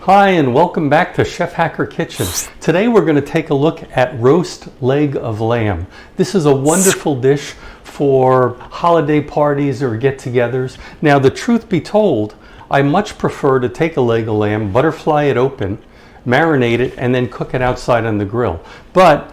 Hi, and welcome back to Chef Hacker Kitchen. Today we're going to take a look at roast leg of lamb. This is a wonderful dish for holiday parties or get-togethers. Now, the truth be told, I much prefer to take a leg of lamb, butterfly it open, marinate it, and then cook it outside on the grill. But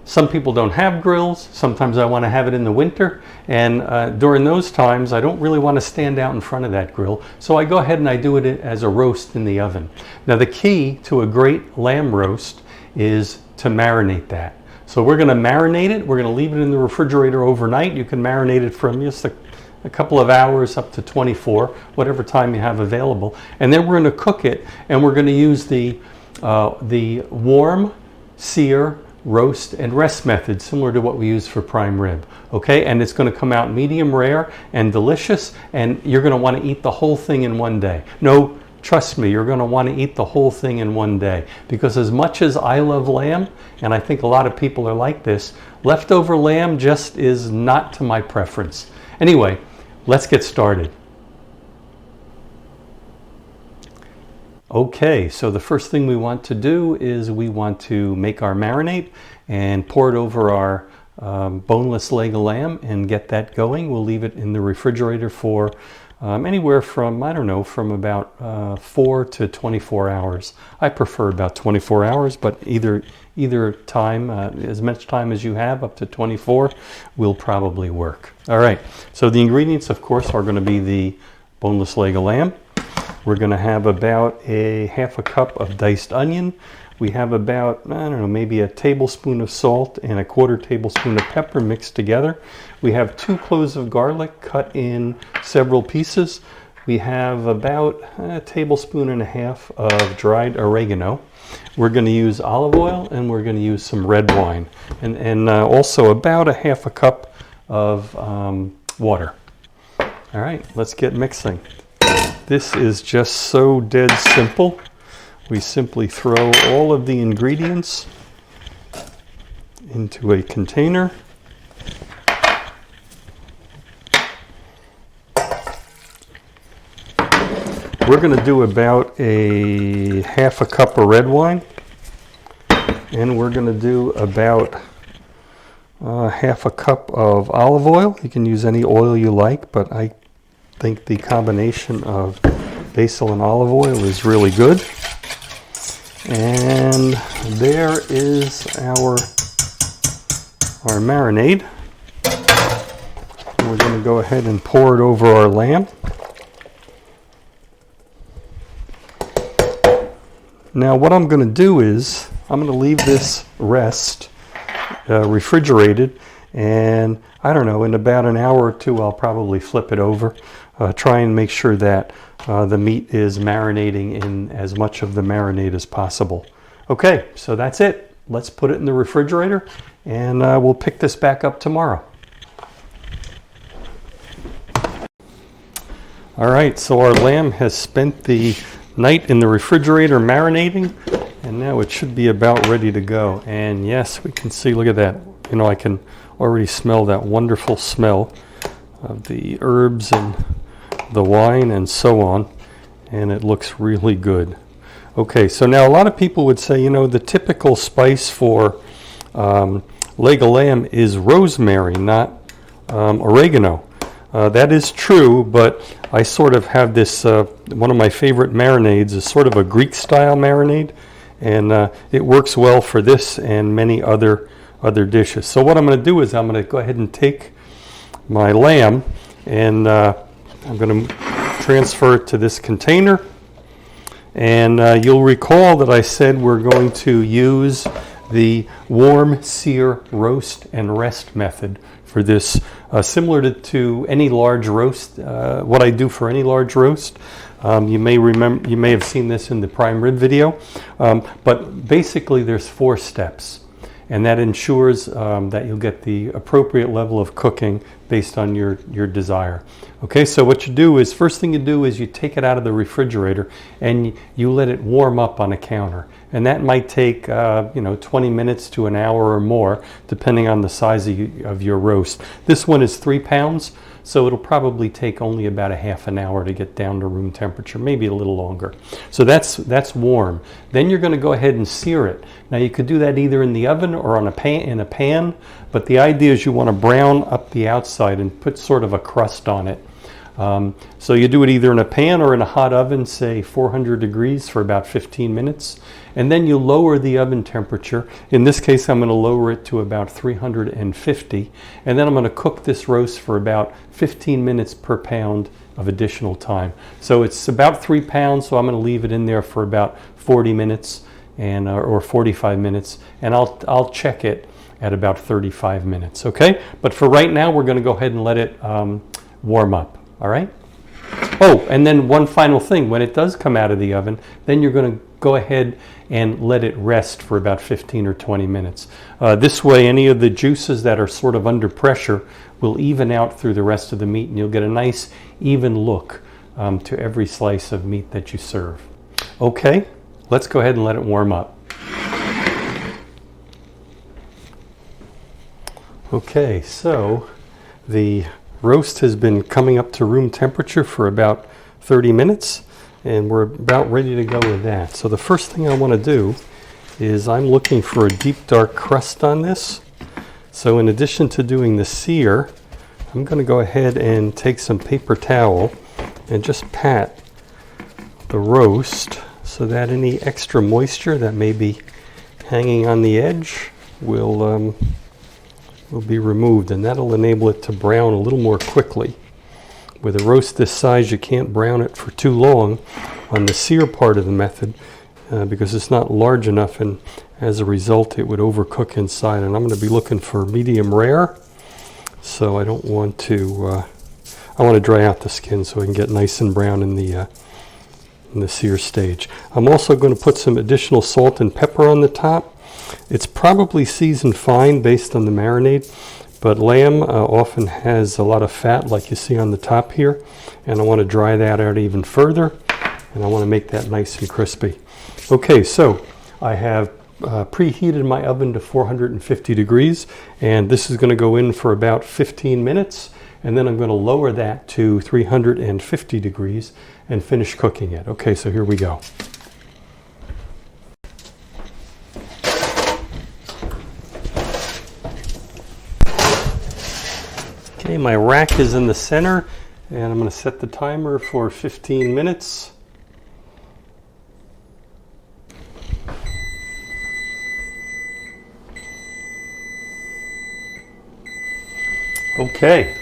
some people don't have grills. Sometimes I want to have it in the winter, and during those times I don't really want to stand out in front of that grill, so I go ahead and I do it as a roast in the oven. Now, the key to a great lamb roast is to marinate that. So we're going to marinate it. We're going to leave it in the refrigerator overnight. You can marinate it from just a couple of hours up to 24, whatever time you have available, and then we're going to cook it, and we're going to use the warm, sear, roast and rest method, similar to what we use for prime rib. Okay, and it's going to come out medium rare and delicious, and you're going to want to eat the whole thing in one day. No, trust me, you're going to want to eat the whole thing in one day, because as much as I love lamb, and I think a lot of people are like this, leftover lamb just is not to my preference. Anyway, let's get started. Okay, so the first thing we want to do is we want to make our marinade and pour it over our boneless leg of lamb and get that going. We'll leave it in the refrigerator for anywhere from, I don't know, from about 4 to 24 hours. I prefer about 24 hours, but either time, as much time as you have, up to 24, will probably work. All right, so the ingredients, of course, are going to be the boneless leg of lamb. We're going to have about half a cup of diced onion. We have about, I don't know, maybe a tablespoon of salt and a quarter tablespoon of pepper mixed together. We have 2 cloves of garlic cut in several pieces. We have about a tablespoon and a half of dried oregano. We're going to use olive oil, and we're going to use some red wine, and also about a half a cup of water. All right, let's get mixing. This is just so dead simple. We simply throw all of the ingredients into a container. We're going to do about a half a cup of red wine, and we're going to do about half a cup of olive oil. You can use any oil you like, but I think the combination of basil and olive oil is really good. And there is our marinade. We're going to go ahead and pour it over our lamb. Now, what I'm going to do is I'm going to leave this rest refrigerated, and I don't know, in about an hour or two I'll probably flip it over. Try and make sure that the meat is marinating in as much of the marinade as possible. Okay, so that's it. Let's put it in the refrigerator, and we'll pick this back up tomorrow. All right, so our lamb has spent the night in the refrigerator marinating, and now it should be about ready to go. And yes, we can see, look at that. You know, I can already smell that wonderful smell of the herbs and the wine and so on, and it looks really good. Okay, so now a lot of people would say, you know, the typical spice for leg of lamb is rosemary, not oregano. That is true, but I sort of have this, one of my favorite marinades is sort of a Greek style marinade, and it works well for this and many other dishes. So what I'm going to do is I'm going to go ahead and take my lamb, and I'm going to transfer it to this container. And you'll recall that I said we're going to use the warm, sear, roast, and rest method for this, similar to any large roast, what I do for any large roast. You may have seen this in the prime rib video, but basically there's 4 steps. And that ensures that you'll get the appropriate level of cooking based on your desire. Okay, so what you do is, first thing you do is you take it out of the refrigerator and you let it warm up on a counter. And that might take 20 minutes to an hour or more, depending on the size of your roast. This one is 3 pounds, So it'll probably take only about a half an hour to get down to room temperature, maybe a little longer. So that's warm. Then you're going to go ahead and sear it. Now you could do that either in the oven or on in a pan, but the idea is you want to brown up the outside and put sort of a crust on it. So you do it either in a pan or in a hot oven, say 400 degrees for about 15 minutes. And then you lower the oven temperature. In this case, I'm going to lower it to about 350. And then I'm going to cook this roast for about 15 minutes per pound of additional time. So it's about 3 pounds, so I'm going to leave it in there for about 40 minutes and or 45 minutes. And I'll check it at about 35 minutes, okay? But for right now, we're going to go ahead and let it warm up. All right. Oh, and then one final thing. When it does come out of the oven, then you're going to go ahead and let it rest for about 15 or 20 minutes. This way, any of the juices that are sort of under pressure will even out through the rest of the meat, and you'll get a nice even look to every slice of meat that you serve. Okay, let's go ahead and let it warm up. Okay, so the roast has been coming up to room temperature for about 30 minutes, and we're about ready to go with that. So the first thing I want to do is I'm looking for a deep dark crust on this. So in addition to doing the sear, I'm going to go ahead and take some paper towel and just pat the roast so that any extra moisture that may be hanging on the edge will be removed, and that'll enable it to brown a little more quickly. With a roast this size, you can't brown it for too long on the sear part of the method because it's not large enough, and as a result it would overcook inside. And I'm going to be looking for medium rare, so I don't want to I want to dry out the skin so I can get nice and brown in the sear stage. I'm also going to put some additional salt and pepper on the top. It's probably seasoned fine based on the marinade, but lamb often has a lot of fat like you see on the top here, and I want to dry that out even further, and I want to make that nice and crispy. Okay, so I have preheated my oven to 450 degrees, and this is going to go in for about 15 minutes, and then I'm going to lower that to 350 degrees and finish cooking it. Okay, so here we go. Okay, my rack is in the center, and I'm going to set the timer for 15 minutes. Okay,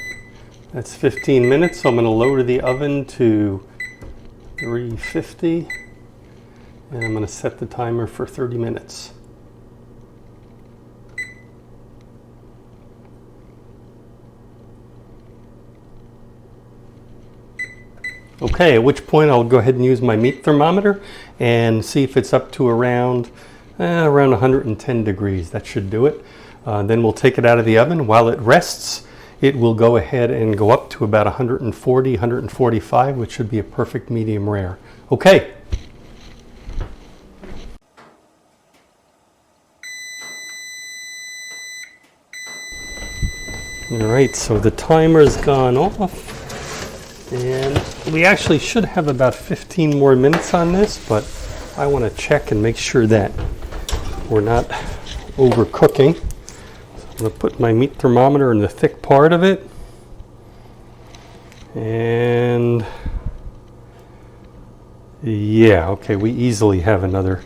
that's 15 minutes, so I'm going to lower the oven to 350, and I'm going to set the timer for 30 minutes. Okay, at which point I'll go ahead and use my meat thermometer and see if it's up to around 110 degrees. That should do it. Then we'll take it out of the oven. While it rests, it will go ahead and go up to about 140, 145, which should be a perfect medium rare. Okay. All right, so the timer's gone off. And we actually should have about 15 more minutes on this, but I want to check and make sure that we're not overcooking. So I'm going to put my meat thermometer in the thick part of it. And yeah, okay, we easily have another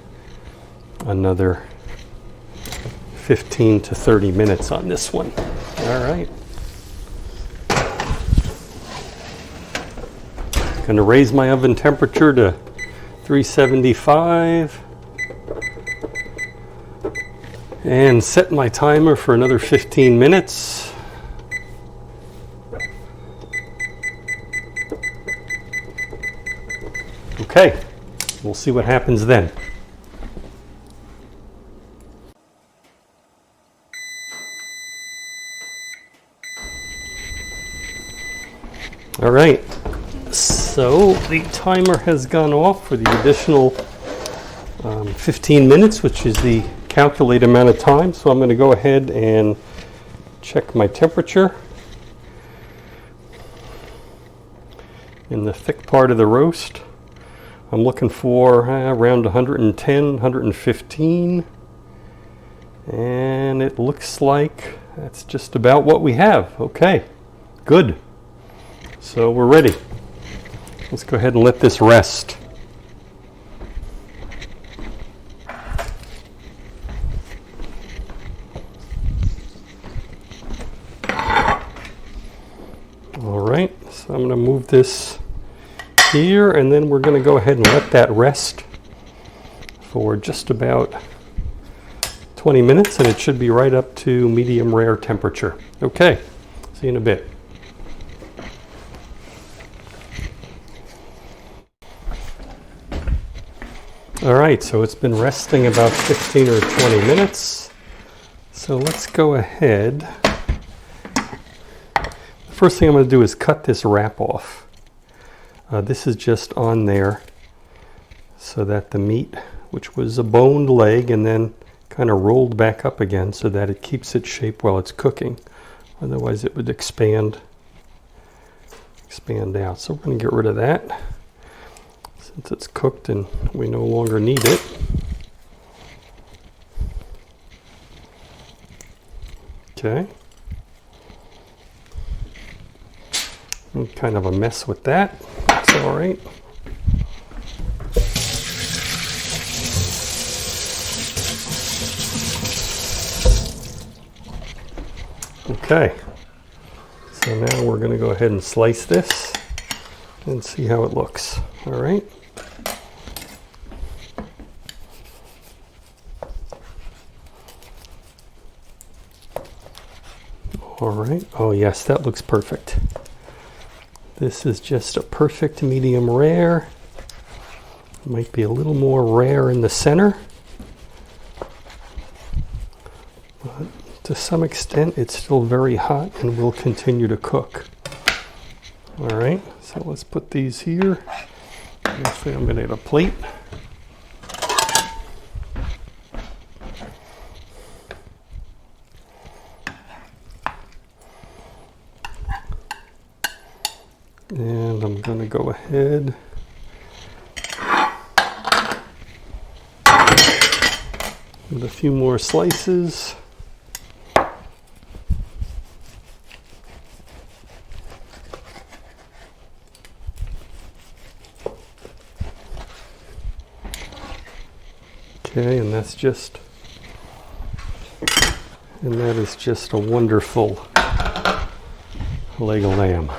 15 to 30 minutes on this one. All right. Going to raise my oven temperature to 375 and set my timer for another 15 minutes. Okay, we'll see what happens then. All right. So the timer has gone off for the additional 15 minutes, which is the calculated amount of time. So I'm going to go ahead and check my temperature. in the thick part of the roast. I'm looking for around 110, 115. And it looks like that's just about what we have. Okay, good. So we're ready. Let's go ahead and let this rest. All right, so I'm going to move this here, and then we're going to go ahead and let that rest for just about 20 minutes, and it should be right up to medium rare temperature. Okay, see you in a bit. All right, so it's been resting about 15 or 20 minutes. So let's go ahead. The first thing I'm going to do is cut this wrap off. This is just on there so that the meat, which was a boned leg and then kind of rolled back up again so that it keeps its shape while it's cooking. Otherwise it would expand out. So we're going to get rid of that since it's cooked and we no longer need it. Okay. Kind of a mess with that. That's all right. Okay, so now we're going to go ahead and slice this and see how it looks. All right. All right. Oh yes, that looks perfect. This is just a perfect medium rare. Might be a little more rare in the center. But to some extent, it's still very hot and will continue to cook. All right, so let's put these here. Actually, I'm gonna get a plate. And I'm going to go ahead with a few more slices. Okay, and that is just a wonderful leg of lamb.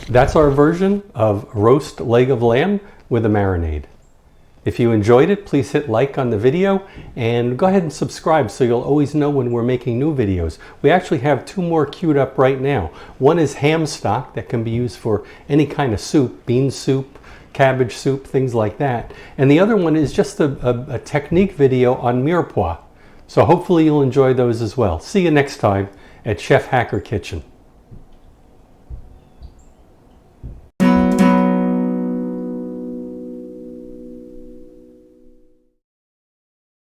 That's our version of roast leg of lamb with a marinade. If you enjoyed it, please hit like on the video and go ahead and subscribe so you'll always know when we're making new videos. We actually have 2 more queued up right now. One is ham stock that can be used for any kind of soup, bean soup, cabbage soup, things like that. And the other one is just a technique video on mirepoix. So hopefully you'll enjoy those as well. See you next time at Chef Hacker Kitchen.